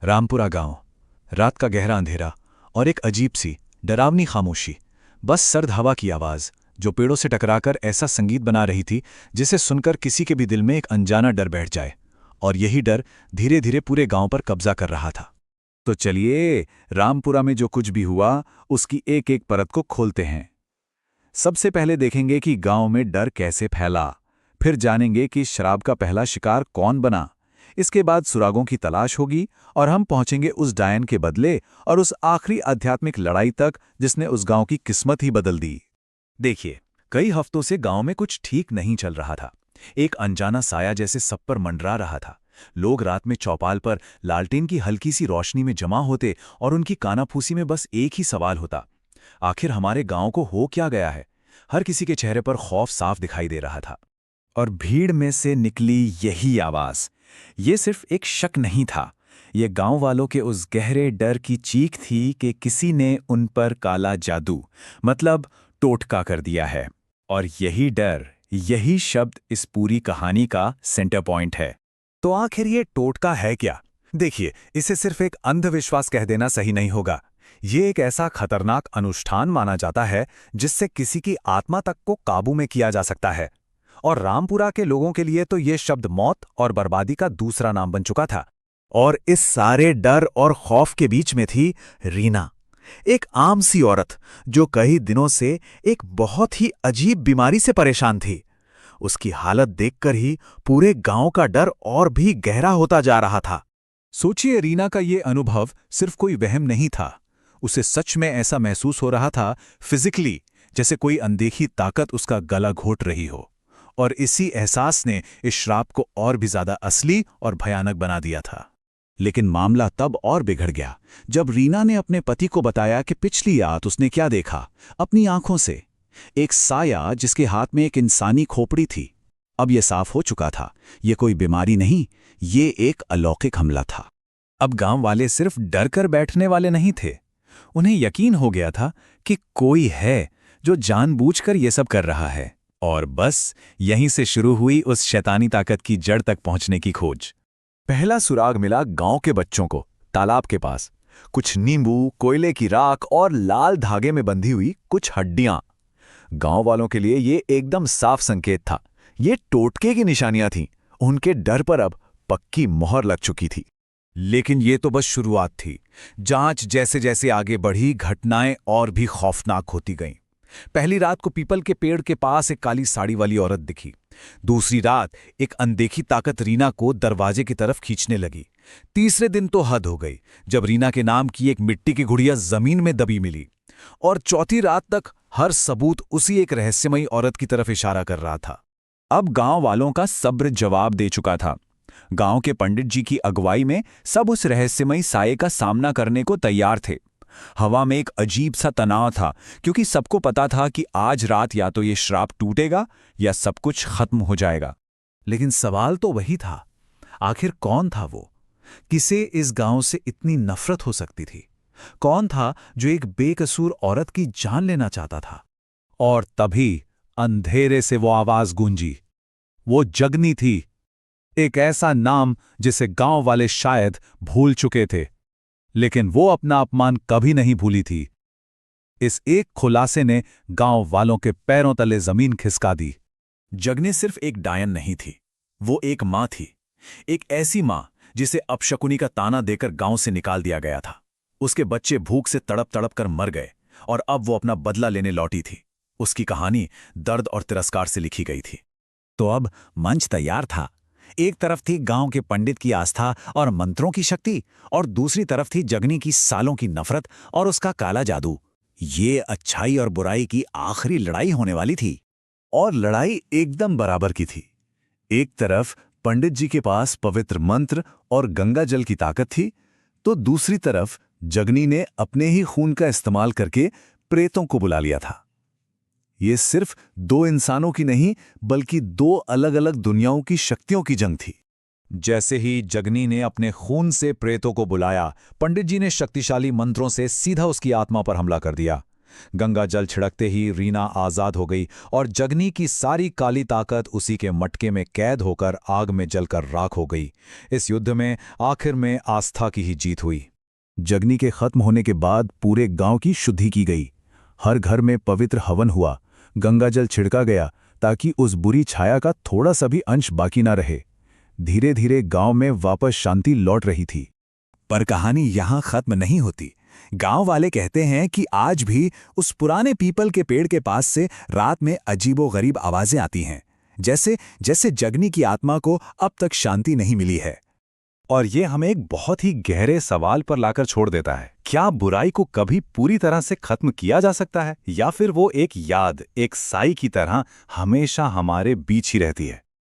रामपुरा गांव। रात का गहरा अंधेरा और एक अजीब सी डरावनी खामोशी। बस सर्द हवा की आवाज़ जो पेड़ों से टकराकर ऐसा संगीत बना रही थी जिसे सुनकर किसी के भी दिल में एक अनजाना डर बैठ जाए। और यही डर धीरे धीरे पूरे गांव पर कब्जा कर रहा था। तो चलिए, रामपुरा में जो कुछ भी हुआ उसकी एक एक परत को खोलते हैं। सबसे पहले देखेंगे कि गांव में डर कैसे फैला, फिर जानेंगे कि शराब का पहला शिकार कौन बना। इसके बाद सुरागों की तलाश होगी और हम पहुंचेंगे उस डायन के बदले और उस आखिरी आध्यात्मिक लड़ाई तक जिसने उस गांव की किस्मत ही बदल दी। देखिए, कई हफ्तों से गांव में कुछ ठीक नहीं चल रहा था। एक अनजाना साया जैसे सब पर मंडरा रहा था। लोग रात में चौपाल पर लालटेन की हल्की सी रोशनी में जमा होते और उनकी कानाफूसी में बस एक ही सवाल होता, आखिर हमारे गांव को हो क्या गया है। हर किसी के चेहरे पर खौफ साफ दिखाई दे रहा था। और भीड़ में से निकली यही आवाज। ये सिर्फ एक शक नहीं था, ये गांव वालों के उस गहरे डर की चीख थी कि किसी ने उन पर काला जादू, मतलब टोटका कर दिया है। और यही डर, यही शब्द इस पूरी कहानी का सेंटर पॉइंट है। तो आखिर ये टोटका है क्या? देखिए, इसे सिर्फ एक अंधविश्वास कह देना सही नहीं होगा। ये एक ऐसा खतरनाक अनुष्ठान माना जाता है जिससे किसी की आत्मा तक को काबू में किया जा सकता है। और रामपुरा के लोगों के लिए तो ये शब्द मौत और बर्बादी का दूसरा नाम बन चुका था। और इस सारे डर और खौफ के बीच में थी रीना, एक आम सी औरत जो कई दिनों से एक बहुत ही अजीब बीमारी से परेशान थी। उसकी हालत देखकर ही पूरे गांव का डर और भी गहरा होता जा रहा था। सोचिए, रीना का ये अनुभव सिर्फ कोई वहम नहीं था। उसे सच में ऐसा महसूस हो रहा था, फिजिकली, जैसे कोई अनदेखी ताकत उसका गला घोट रही हो। और इसी एहसास ने इस श्राप को और भी ज्यादा असली और भयानक बना दिया था। लेकिन मामला तब और बिगड़ गया जब रीना ने अपने पति को बताया कि पिछली रात उसने क्या देखा अपनी आंखों से। एक साया जिसके हाथ में एक इंसानी खोपड़ी थी। अब यह साफ हो चुका था, ये कोई बीमारी नहीं, ये एक अलौकिक हमला था। अब गांव वाले सिर्फ डर कर बैठने वाले नहीं थे, उन्हें यकीन हो गया था कि कोई है जो जानबूझकर ये सब कर रहा है। और बस यहीं से शुरू हुई उस शैतानी ताकत की जड़ तक पहुंचने की खोज। पहला सुराग मिला गांव के बच्चों को, तालाब के पास। कुछ नींबू, कोयले की राख और लाल धागे में बंधी हुई कुछ हड्डियां। गांव वालों के लिए ये एकदम साफ संकेत था, ये टोटके की निशानियां थीं। उनके डर पर अब पक्की मोहर लग चुकी थी। लेकिन ये तो बस शुरुआत थी। जांच जैसे जैसे आगे बढ़ी, घटनाएं और भी खौफनाक होती गईं। पहली रात को पीपल के पेड़ के पास एक काली साड़ी वाली औरत दिखी। दूसरी रात एक अनदेखी ताकत रीना को दरवाजे की तरफ खींचने लगी। तीसरे दिन तो हद हो गई जब रीना के नाम की एक मिट्टी की गुड़िया जमीन में दबी मिली। और चौथी रात तक हर सबूत उसी एक रहस्यमयी औरत की तरफ इशारा कर रहा था। अब गांव वालों का सब्र जवाब दे चुका था। गांव के पंडित जी की अगुवाई में सब उस रहस्यमयी साये का सामना करने को तैयार थे। हवा में एक अजीब सा तनाव था, क्योंकि सबको पता था कि आज रात या तो ये श्राप टूटेगा या सब कुछ खत्म हो जाएगा। लेकिन सवाल तो वही था, आखिर कौन था वो? किसे इस गांव से इतनी नफरत हो सकती थी? कौन था जो एक बेकसूर औरत की जान लेना चाहता था? और तभी अंधेरे से वो आवाज गूंजी। वो जगनी थी, एक ऐसा नाम जिसे गांव वाले शायद भूल चुके थे, लेकिन वो अपना अपमान कभी नहीं भूली थी। इस एक खुलासे ने गांव वालों के पैरों तले जमीन खिसका दी। जगनी सिर्फ एक डायन नहीं थी, वो एक मां थी। एक ऐसी मां जिसे अपशकुनी का ताना देकर गांव से निकाल दिया गया था। उसके बच्चे भूख से तड़प तड़प कर मर गए और अब वो अपना बदला लेने लौटी थी। उसकी कहानी दर्द और तिरस्कार से लिखी गई थी। तो अब मंच तैयार था। एक तरफ थी गांव के पंडित की आस्था और मंत्रों की शक्ति, और दूसरी तरफ थी जगनी की सालों की नफरत और उसका काला जादू। ये अच्छाई और बुराई की आखिरी लड़ाई होने वाली थी। और लड़ाई एकदम बराबर की थी। एक तरफ पंडित जी के पास पवित्र मंत्र और गंगा जल की ताकत थी, तो दूसरी तरफ जगनी ने अपने ही खून का इस्तेमाल करके प्रेतों को बुला लिया था। ये सिर्फ दो इंसानों की नहीं, बल्कि दो अलग अलग दुनियाओं की शक्तियों की जंग थी। जैसे ही जगनी ने अपने खून से प्रेतों को बुलाया, पंडित जी ने शक्तिशाली मंत्रों से सीधा उसकी आत्मा पर हमला कर दिया। गंगा जल छिड़कते ही रीना आजाद हो गई और जगनी की सारी काली ताकत उसी के मटके में कैद होकर आग में जलकर राख हो गई। इस युद्ध में आखिर में आस्था की ही जीत हुई। जगनी के खत्म होने के बाद पूरे गांव की शुद्धि की गई। हर घर में पवित्र हवन हुआ, गंगा जल छिड़का गया ताकि उस बुरी छाया का थोड़ा सा भी अंश बाकी ना रहे। धीरे धीरे गांव में वापस शांति लौट रही थी। पर कहानी यहाँ खत्म नहीं होती। गांव वाले कहते हैं कि आज भी उस पुराने पीपल के पेड़ के पास से रात में अजीबोगरीब आवाजें आती हैं, जैसे जैसे जगनी की आत्मा को अब तक शांति नहीं मिली है। और ये हमें एक बहुत ही गहरे सवाल पर लाकर छोड़ देता है। क्या बुराई को कभी पूरी तरह से खत्म किया जा सकता है, या फिर वो एक याद, एक साई की तरह हमेशा हमारे बीच ही रहती है?